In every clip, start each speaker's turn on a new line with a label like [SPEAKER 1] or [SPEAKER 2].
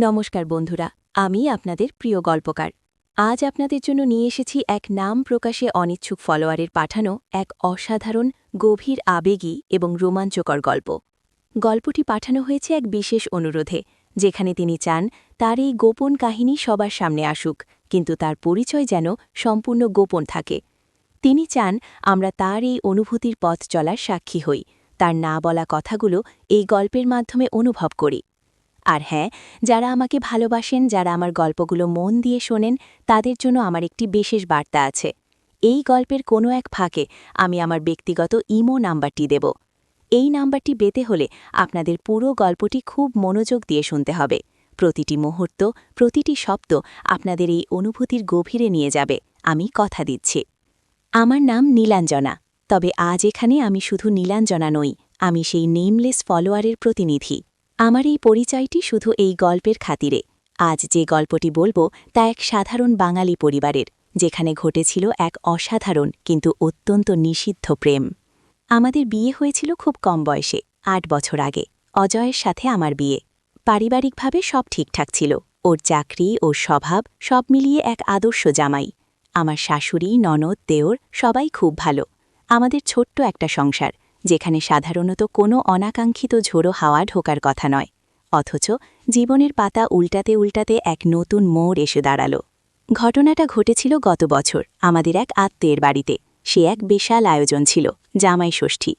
[SPEAKER 1] নমস্কার বন্ধুরা, আমি আপনাদের প্রিয় গল্পকার। আজ আপনাদের জন্য নিয়ে এসেছি এক নাম প্রকাশে অনিচ্ছুক ফলোয়ারের পাঠানো এক অসাধারণ, গভীর আবেগী এবং রোমাঞ্চকর গল্প। গল্পটি পাঠানো হয়েছে এক বিশেষ অনুরোধে, যেখানে তিনি চান তার এই গোপন কাহিনী সবার সামনে আসুক, কিন্তু তার পরিচয় যেন সম্পূর্ণ গোপন থাকে। তিনি চান আমরা তার এই অনুভূতির পথ চলার সাক্ষী হই, তার না বলা কথাগুলো এই গল্পের মাধ্যমে অনুভব করি। আর হ্যাঁ, যারা আমাকে ভালোবাসেন, যারা আমার গল্পগুলো মন দিয়ে শোনেন, তাদের জন্য আমার একটি বিশেষ বার্তা আছে। এই গল্পের কোনো এক ফাঁকে আমি আমার ব্যক্তিগত ইমো নাম্বারটি দেব। এই নাম্বারটি পেতে হলে আপনাদের পুরো গল্পটি খুব মনোযোগ দিয়ে শুনতে হবে। প্রতিটি মুহূর্ত, প্রতিটি শব্দ আপনাদের এই অনুভূতির গভীরে নিয়ে যাবে, আমি কথা দিচ্ছি। আমার নাম নীলাঞ্জনা, তবে আজ এখানে আমি শুধু নীলাঞ্জনা নই, আমি সেই নেমলেস ফলোয়ারের প্রতিনিধি। আমার এই পরিচয়টি শুধু এই গল্পের খাতিরে। আজ যে গল্পটি বলবো তা এক সাধারণ বাঙালি পরিবারের, যেখানে ঘটেছিল এক অসাধারণ কিন্তু অত্যন্ত নিষিদ্ধ প্রেম। আমাদের বিয়ে হয়েছিল খুব কম বয়সে, ৮ বছর আগে। অজয়ের সাথে আমার বিয়ে। পারিবারিকভাবে সব ঠিকঠাক ছিল, ওর চাকরি, ওর স্বভাব, সব মিলিয়ে এক আদর্শ জামাই। আমার শাশুড়ি, ননদ, দেওর সবাই খুব ভালো। আমাদের ছোট্ট একটা সংসার, যেখানে সাধারণত কোনো অনাকাঙ্ক্ষিত ঝোড়ো হাওয়া ঢোকার কথা নয়। অথচ জীবনের পাতা উল্টাতে উল্টাতে এক নতুন মোড় এসে দাঁড়াল। ঘটনাটা ঘটেছিল গত বছর আমাদের এক আত্মীয়ের বাড়িতে। সে এক বিশাল আয়োজন ছিল, জামাই ষষ্ঠী।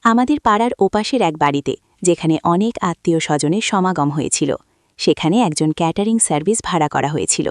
[SPEAKER 1] আমাদের পাড়ার ওপাশের এক বাড়িতে, যেখানে অনেক আত্মীয় স্বজনের সমাগম হয়েছিল। সেখানে একজন ক্যাটারিং সার্ভিস ভাড়া করা হয়েছিল।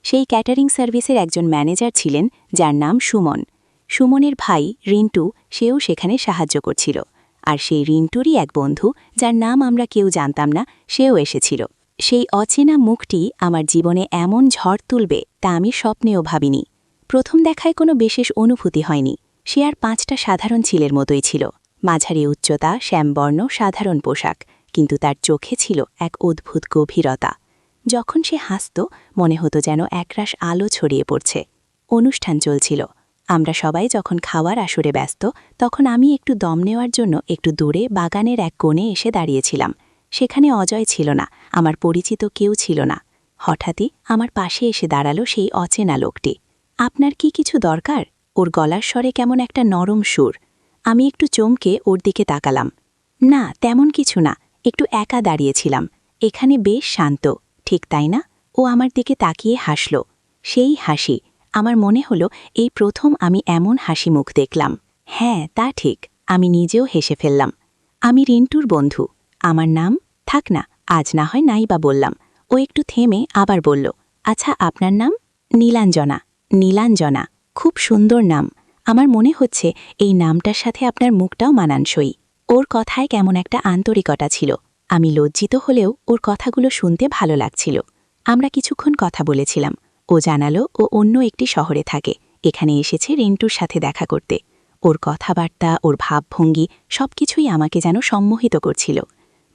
[SPEAKER 1] সেই ক্যাটারিং সার্ভিসের একজন ম্যানেজার ছিলেন, যার নাম সুমন। সুমনের ভাই রিন্টু, সেও সেখানে সাহায্য করছিল। আর সেই রিন্টুরই এক বন্ধু, যার নাম আমরা কেউ জানতাম না, সেও এসেছিল। সেই অচেনা মুখটি আমার জীবনে এমন ঝড় তুলবে তা আমি স্বপ্নেও ভাবিনি। প্রথম দেখায় কোনো বিশেষ অনুভূতি হয়নি। সে আর 5টা সাধারণ ছেলের মতোই ছিল। মাঝারি উচ্চতা, শ্যামবর্ণ, সাধারণ পোশাক, কিন্তু তার চোখে ছিল এক অদ্ভুত গভীরতা। যখন সে হাসত, মনে হতো যেন একরাশ আলো ছড়িয়ে পড়ছে। অনুষ্ঠান চলছিল। আমরা সবাই যখন খাওয়ার আসরে ব্যস্ত, তখন আমি একটু দম নেওয়ার জন্য একটু দূরে বাগানের এক কোণে এসে দাঁড়িয়েছিলাম। সেখানে অজয় ছিল না, আমার পরিচিত কেউ ছিল না। হঠাৎই আমার পাশে এসে দাঁড়ালো সেই অচেনা লোকটি। আপনার কি কিছু দরকার? ওর গলার স্বরে কেমন একটা নরম সুর। আমি একটু চমকে ওর দিকে তাকালাম। না, তেমন কিছু না, একটু একা দাঁড়িয়েছিলাম। এখানে বেশ শান্ত, ঠিক তাই না? ও আমার দিকে তাকিয়ে হাসল। সেই হাসি, আমার মনে হলো এই প্রথম আমি এমন হাসি মুখ দেখলাম। হ্যাঁ, তা ঠিক, আমি নিজেও হেসে ফেললাম। আমি রিন্টুর বন্ধু। আমার নাম? থাক না, আজ না হয় নাই বা বললাম। ও একটু থেমে আবার বলল, আচ্ছা, আপনার নাম? নীলাঞ্জনা। নীলাঞ্জনা, খুব সুন্দর নাম। আমার মনে হচ্ছে এই নামটার সাথে আপনার মুখটাও মানানসই। ওর কথায় কেমন একটা আন্তরিকতা ছিল। আমি লজ্জিত হলেও ওর কথাগুলো শুনতে ভালো লাগছিল। আমরা কিছুক্ষণ কথা বলেছিলাম। ও জানালো ও অন্য একটি শহরে থাকে, এখানে এসেছে রিন্টুর সাথে দেখা করতে। ওর কথাবার্তা, ওর ভাবভঙ্গি সবকিছুই আমাকে যেন সম্মোহিত করছিল।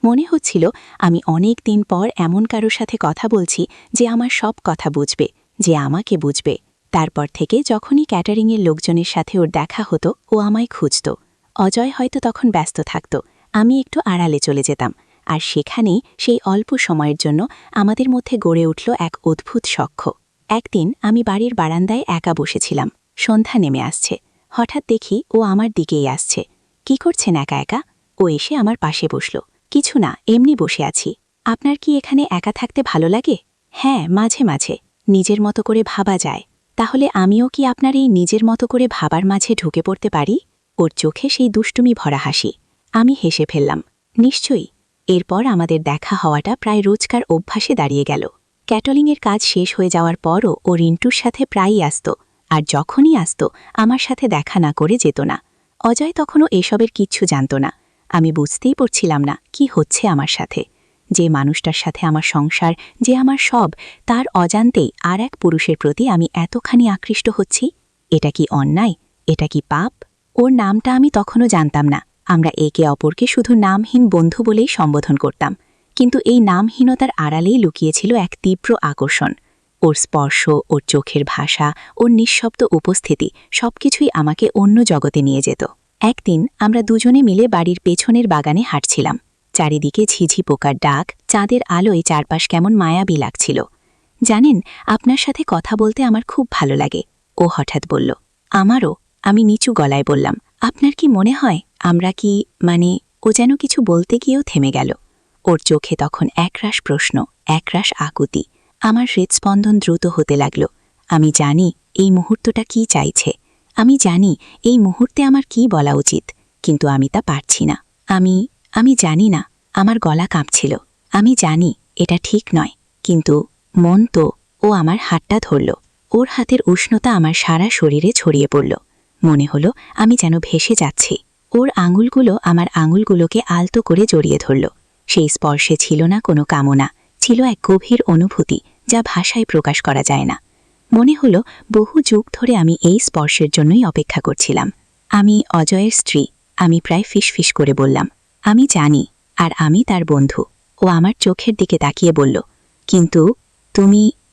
[SPEAKER 1] মনে হচ্ছিল আমি অনেক দিন পর এমন কারোর সাথে কথা বলছি যে আমার সব কথা বুঝবে, যে আমাকে বুঝবে। তারপর থেকে যখনই ক্যাটারিংয়ের লোকজনের সাথে ওর দেখা হতো, ও আমায় খুঁজত। অজয় হয়তো তখন ব্যস্ত থাকত, আমি একটু আড়ালে চলে যেতাম। আর সেখানেই সেই অল্প সময়ের জন্য আমাদের মধ্যে গড়ে উঠল এক অদ্ভুত সখ্য। একদিন আমি বাড়ির বারান্দায় একা বসেছিলাম। সন্ধ্যা নেমে আসছে। হঠাৎ দেখি ও আমার দিকেই আসছে। কি করছেন একা একা? ও এসে আমার পাশে বসল। কিছু না, এমনি বসে আছি। আপনার কি এখানে একা থাকতে ভালো লাগে? হ্যাঁ, মাঝে মাঝে। নিজের মতো করে ভাবা যায়। তাহলে আমিও কি আপনার এই নিজের মতো করে ভাবার মাঝে ঢুকে পড়তে পারি? ওর চোখে সেই দুষ্টুমি ভরা হাসি। আমি হেসে ফেললাম। নিশ্চয়ই। এরপর আমাদের দেখা হওয়াটা প্রায় রোজকার অভ্যাসে দাঁড়িয়ে গেল। ক্যাটারিংয়ের কাজ শেষ হয়ে যাওয়ার পরও ও রিন্টুর সাথে প্রায়ই আসত। আর যখনই আসত, আমার সাথে দেখা না করে যেত না। অজয় তখনও এসবের কিচ্ছু জানত না। আমি বুঝতেই পারছিলাম না কি হচ্ছে আমার সাথে। যে মানুষটার সাথে আমার সংসার, যে আমার সব, তার অজান্তেই আর এক পুরুষের প্রতি আমি এতখানি আকৃষ্ট হচ্ছি। এটা কি অন্যায়? এটা কি পাপ? ওর নামটা আমি তখনও জানতাম না। আমরা একে অপরকে শুধু নামহীন বন্ধু বলেই সম্বোধন করতাম। কিন্তু এই নামহীনতার আড়ালেই লুকিয়েছিল এক তীব্র আকর্ষণ। ওর স্পর্শ, ওর চোখের ভাষা, ওর নিঃশব্দ উপস্থিতি সবকিছুই আমাকে অন্য জগতে নিয়ে যেত। একদিন আমরা দুজনে মিলে বাড়ির পেছনের বাগানে হাঁটছিলাম। চারিদিকে ঝিঝি পোকার ডাক, চাঁদের আলোয় চারপাশ কেমন মায়াবী লাগছিল। জানেন, আপনার সাথে কথা বলতে আমার খুব ভালো লাগে, ও হঠাৎ বলল। আমারও। আমি নিচু গলায় বললাম, আপনার কি মনে হয় আমরা কি ও যেন কিছু বলতে গিয়েও থেমে গেল। ওর চোখে তখন একরাশ প্রশ্ন, একরাশ আকুতি। আমার হৃদস্পন্দন দ্রুত হতে লাগল। আমি জানি এই মুহূর্তটা কি চাইছে, আমি জানি এই মুহূর্তে আমার কি বলা উচিত, কিন্তু আমি তা পারছি না। আমি জানি না, আমার গলা কাঁপছিল। আমি জানি এটা ঠিক নয়, কিন্তু মন তো। ও আমার হাতটা ধরল। ওর হাতের উষ্ণতা আমার সারা শরীরে ছড়িয়ে পড়ল। মনে হলো আমি যেন ভেসে যাচ্ছি। ওর আঙুলগুলো আমার আঙুলগুলোকে আলতো করে জড়িয়ে ধরল। সেই স্পর্শে ছিল না কোনো কামনা, ছিল এক গভীর অনুভূতি যা ভাষায় প্রকাশ করা যায় না। মনে হলো বহু যুগ ধরে আমি এই স্পর্শের জন্যই অপেক্ষা করছিলাম। আমি অজয়ের স্ত্রী। আমি প্রায় ফিসফিস করে বললাম, আমি জানি, আর আমি তার বন্ধু। ও আমার চোখের দিকে তাকিয়ে বলল, কিন্তু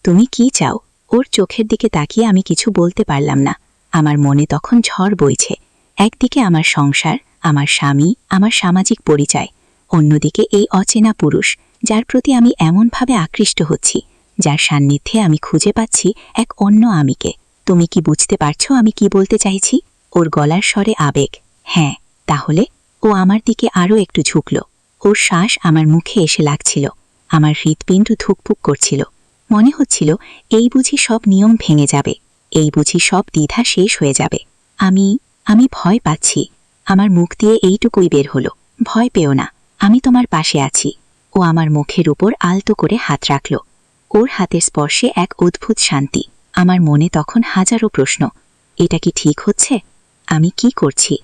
[SPEAKER 1] তুমি কি চাও? ওর চোখের দিকে তাকিয়ে আমি কিছু বলতে পারলাম না। আমার মনে তখন ঝড় বইছে। একদিকে আমার সংসার, আমার স্বামী, আমার সামাজিক পরিচয়, অন্যদিকে এই অচেনা পুরুষ যার প্রতি আমি এমনভাবে আকৃষ্ট হচ্ছি, যার সান্নিধ্যে আমি খুঁজে পাচ্ছি এক অন্য আমিকে। তুমি কি বুঝতে পারছো আমি কি বলতে চাইছি? ওর গলার স্বরে আবেগ। হ্যাঁ, তাহলে? ও আমার দিকে আরও একটু ঝুঁকল। ওর শ্বাস আমার মুখে এসে লাগছিল। আমার হৃৎপিণ্ড ধুকপুক করছিল। মনে হচ্ছিল এই বুঝি সব নিয়ম ভেঙে যাবে, এই বুঝি সব দ্বিধা শেষ হয়ে যাবে। আমি ভয় পাচ্ছি। আমার মুখ দিয়ে এইটুকুই বের হলো, ভয় পেও না, আমি তোমার পাশে আছি। ও আমার মুখের উপর আলতো করে হাত রাখল। ওর হাতের স্পর্শে এক অদ্ভুত শান্তি। আমার মনে তখন হাজারো প্রশ্ন। এটা কি ঠিক হচ্ছে? আমি কি করছি?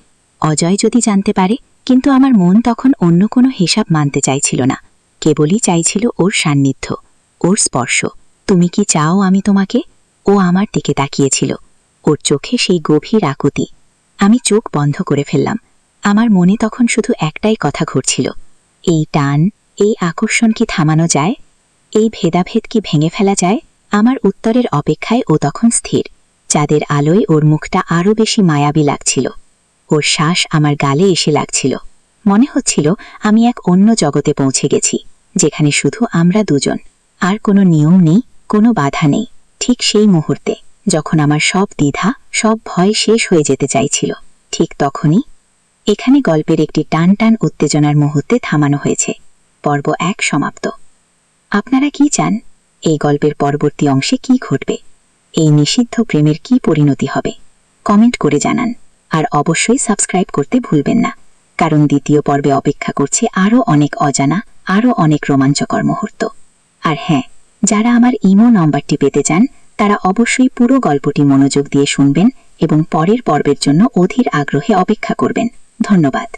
[SPEAKER 1] অজয় যদি জানতে পারে? কিন্তু আমার মন তখন অন্য কোনো হিসাব মানতে চাইছিল না, কেবলই চাইছিল ওর সান্নিধ্য, ওর স্পর্শ। তুমি কি চাও আমি তোমাকে? ও আমার দিকে তাকিয়েছিল, ওর চোখে সেই গভীর আকুতি। আমি চোখ বন্ধ করে ফেললাম। আমার মনে তখন শুধু একটাই কথা ঘুরছিল, এই টান, এই আকর্ষণ কি থামানো যায়? এই ভেদাভেদ কি ভেঙে ফেলা যায়? আমার উত্তরের অপেক্ষায় ও তখন স্থির। চাঁদের আলোয় ওর মুখটা আরও বেশি মায়াবী লাগছিল। ওর শ্বাস আমার গালে এসে লাগছিল। মনে হচ্ছিল আমি এক অন্য জগতে পৌঁছে গেছি, যেখানে শুধু আমরা দুজন, আর কোনো নিয়ম নেই, কোনো বাধা নেই। ঠিক সেই মুহূর্তে যখন আমার সব দ্বিধা, সব ভয় শেষ হয়ে যেতে চাইছিল, ঠিক তখনই এখানে গল্পের একটি টান টান উত্তেজনার মুহূর্তে থামানো হয়েছে। পর্ব 1 সমাপ্ত। আপনারা কি চান? এই গল্পের পরবর্তী অংশে কি ঘটবে? এই নিষিদ্ধ প্রেমের কি পরিণতি হবে? কমেন্ট করে জানান। আর অবশ্যই সাবস্ক্রাইব করতে ভুলবেন না, কারণ দ্বিতীয় পর্বে অপেক্ষা করছে আরও অনেক অজানা, আরও অনেক রোমাঞ্চকর মুহূর্ত। আর হ্যাঁ, যারা আমার ইমো নম্বরটি পেতে চান তারা অবশ্যই পুরো গল্পটি মনোযোগ দিয়ে শুনবেন এবং পরের পর্বের জন্য অধীর আগ্রহে অপেক্ষা করবেন। ধন্যবাদ।